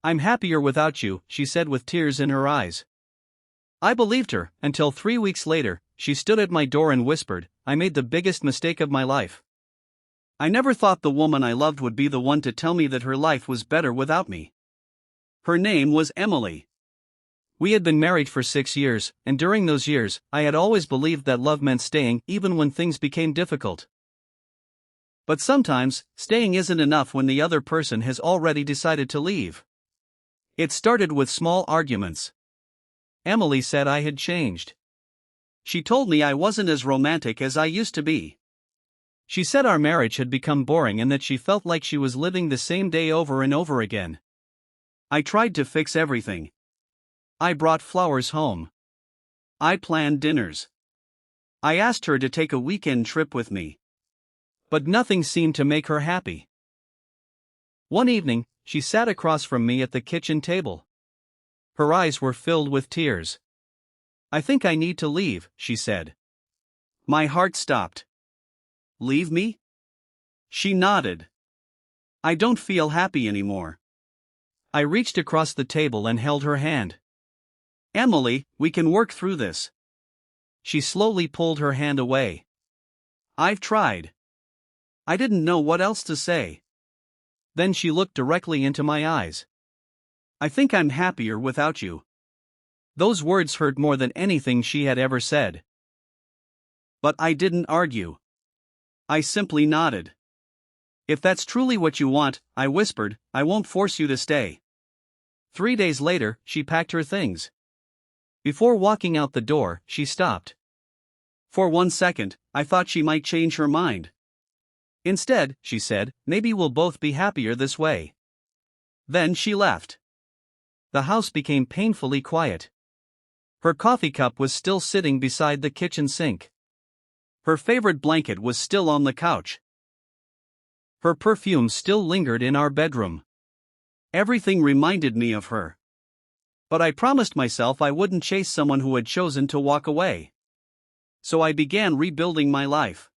"I'm happier without you," she said with tears in her eyes. I believed her, until 3 weeks later, she stood at my door and whispered, "I made the biggest mistake of my life. I never thought the woman I loved would be the one to tell me that her life was better without me." Her name was Emily. We had been married for 6 years, and during those years, I had always believed that love meant staying even when things became difficult. But sometimes, staying isn't enough when the other person has already decided to leave. It started with small arguments. Emily said I had changed. She told me I wasn't as romantic as I used to be. She said our marriage had become boring and that she felt like she was living the same day over and over again. I tried to fix everything. I brought flowers home. I planned dinners. I asked her to take a weekend trip with me. But nothing seemed to make her happy. One evening, she sat across from me at the kitchen table. Her eyes were filled with tears. "I think I need to leave," she said. My heart stopped. "Leave me?" She nodded. "I don't feel happy anymore." I reached across the table and held her hand. "Emily, we can work through this." She slowly pulled her hand away. "I've tried." I didn't know what else to say. Then she looked directly into my eyes. "I think I'm happier without you." Those words hurt more than anything she had ever said. But I didn't argue. I simply nodded. "If that's truly what you want," I whispered, "I won't force you to stay." 3 days later, she packed her things. Before walking out the door, she stopped. For 1 second, I thought she might change her mind. "Instead," she said, "maybe we'll both be happier this way." Then she left. The house became painfully quiet. Her coffee cup was still sitting beside the kitchen sink. Her favorite blanket was still on the couch. Her perfume still lingered in our bedroom. Everything reminded me of her. But I promised myself I wouldn't chase someone who had chosen to walk away. So I began rebuilding my life.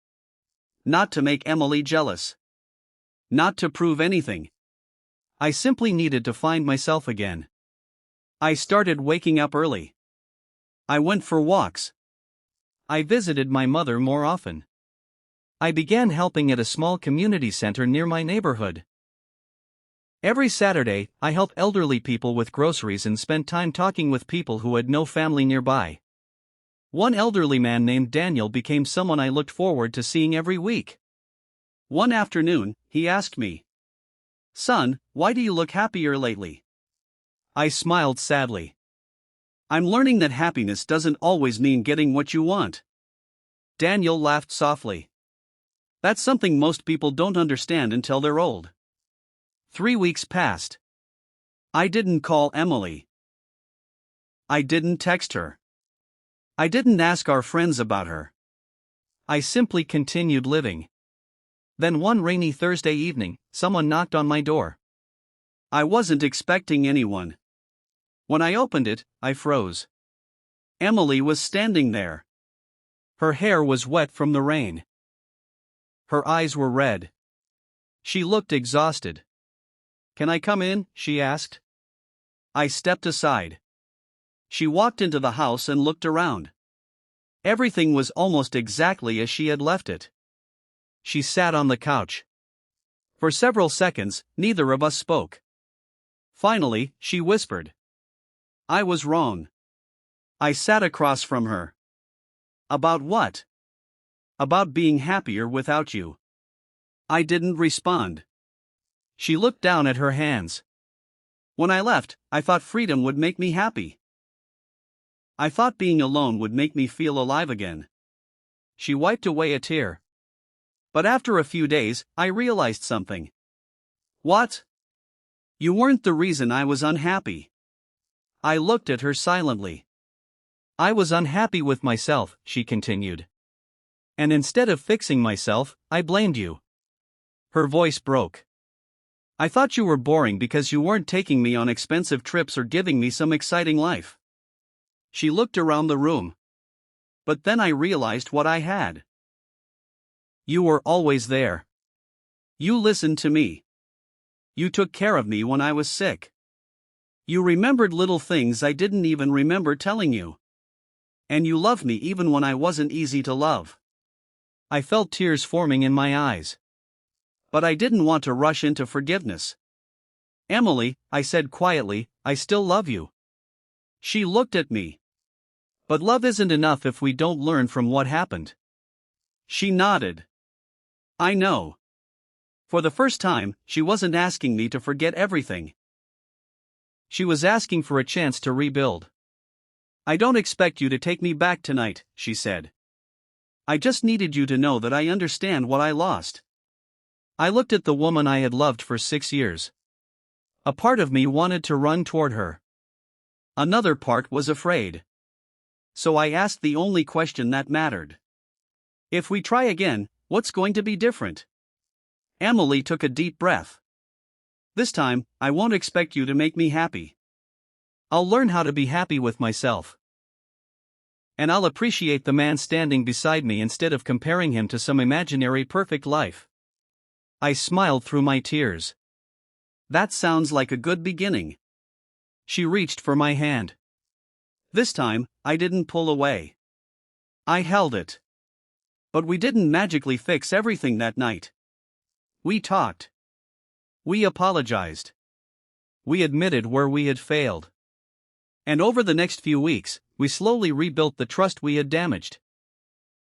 Not to make Emily jealous. Not to prove anything. I simply needed to find myself again. I started waking up early. I went for walks. I visited my mother more often. I began helping at a small community center near my neighborhood. Every Saturday, I helped elderly people with groceries and spent time talking with people who had no family nearby. One elderly man named Daniel became someone I looked forward to seeing every week. One afternoon, he asked me, "Son, why do you look happier lately?" I smiled sadly. "I'm learning that happiness doesn't always mean getting what you want." Daniel laughed softly. "That's something most people don't understand until they're old." 3 weeks passed. I didn't call Emily. I didn't text her. I didn't ask our friends about her. I simply continued living. Then one rainy Thursday evening, someone knocked on my door. I wasn't expecting anyone. When I opened it, I froze. Emily was standing there. Her hair was wet from the rain. Her eyes were red. She looked exhausted. "Can I come in?" she asked. I stepped aside. She walked into the house and looked around. Everything was almost exactly as she had left it. She sat on the couch. For several seconds, neither of us spoke. Finally, she whispered, "I was wrong." I sat across from her. "About what?" "About being happier without you." I didn't respond. She looked down at her hands. "When I left, I thought freedom would make me happy. I thought being alone would make me feel alive again." She wiped away a tear. "But after a few days, I realized something." "What?" "You weren't the reason I was unhappy." I looked at her silently. "I was unhappy with myself," she continued. "And instead of fixing myself, I blamed you." Her voice broke. "I thought you were boring because you weren't taking me on expensive trips or giving me some exciting life." She looked around the room. But then I realized what I had. "You were always there. You listened to me. You took care of me when I was sick. You remembered little things I didn't even remember telling you. And you loved me even when I wasn't easy to love. I felt tears forming in my eyes. But I didn't want to rush into forgiveness. Emily, I said quietly, I still love you. She looked at me. But love isn't enough if we don't learn from what happened. She nodded. I know. For the first time, she wasn't asking me to forget everything. She was asking for a chance to rebuild. I don't expect you to take me back tonight, she said. I just needed you to know that I understand what I lost. I looked at the woman I had loved for 6 years. A part of me wanted to run toward her. Another part was afraid. So I asked the only question that mattered. If we try again, what's going to be different? Emily took a deep breath. This time, I won't expect you to make me happy. I'll learn how to be happy with myself. And I'll appreciate the man standing beside me instead of comparing him to some imaginary perfect life. I smiled through my tears. That sounds like a good beginning. She reached for my hand. This time, I didn't pull away. I held it. But we didn't magically fix everything that night. We talked. We apologized. We admitted where we had failed. And over the next few weeks, we slowly rebuilt the trust we had damaged.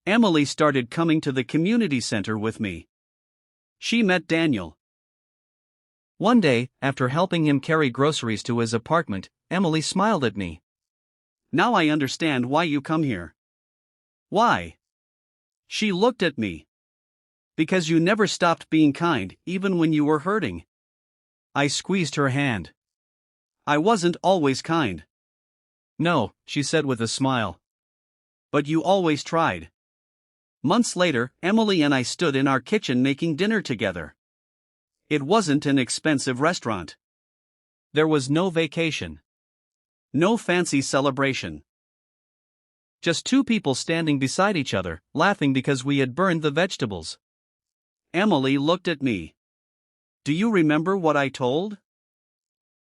Emily started coming to the community center with me. She met Daniel. One day, after helping him carry groceries to his apartment, Emily smiled at me. Now I understand why you come here. Why? She looked at me. Because you never stopped being kind, even when you were hurting. I squeezed her hand. I wasn't always kind. No, she said with a smile. But you always tried. Months later, Emily and I stood in our kitchen making dinner together. It wasn't an expensive restaurant. There was no vacation. No fancy celebration. Just two people standing beside each other, laughing because we had burned the vegetables. Emily looked at me. Do you remember what I told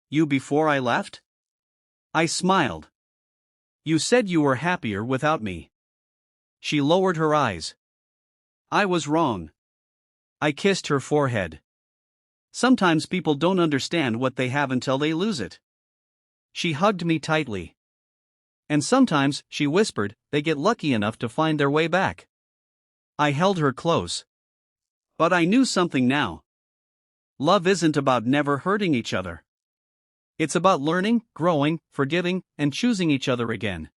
you before I left? I smiled. You said you were happier without me. She lowered her eyes. I was wrong. I kissed her forehead. Sometimes people don't understand what they have until they lose it. She hugged me tightly. And sometimes, she whispered, they get lucky enough to find their way back. I held her close. But I knew something now. Love isn't about never hurting each other. It's about learning, growing, forgiving, and choosing each other again.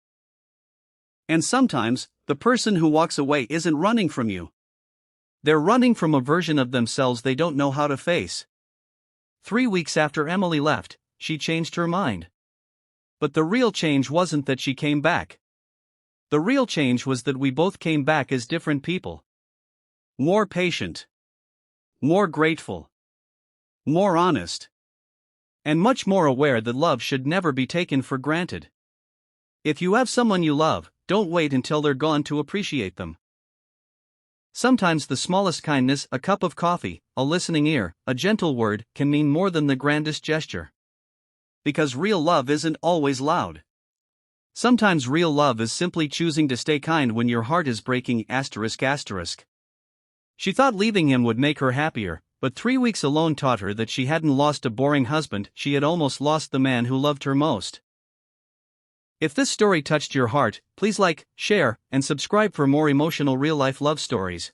And sometimes, the person who walks away isn't running from you. They're running from a version of themselves they don't know how to face. 3 weeks after Emily left, she changed her mind. But the real change wasn't that she came back. The real change was that we both came back as different people. More patient. More grateful. More honest. And much more aware that love should never be taken for granted. If you have someone you love, don't wait until they're gone to appreciate them. Sometimes the smallest kindness, a cup of coffee, a listening ear, a gentle word, can mean more than the grandest gesture. Because real love isn't always loud. Sometimes real love is simply choosing to stay kind when your heart is breaking. She thought leaving him would make her happier, but 3 weeks alone taught her that she hadn't lost a boring husband, she had almost lost the man who loved her most. If this story touched your heart, please like, share, and subscribe for more emotional real-life love stories.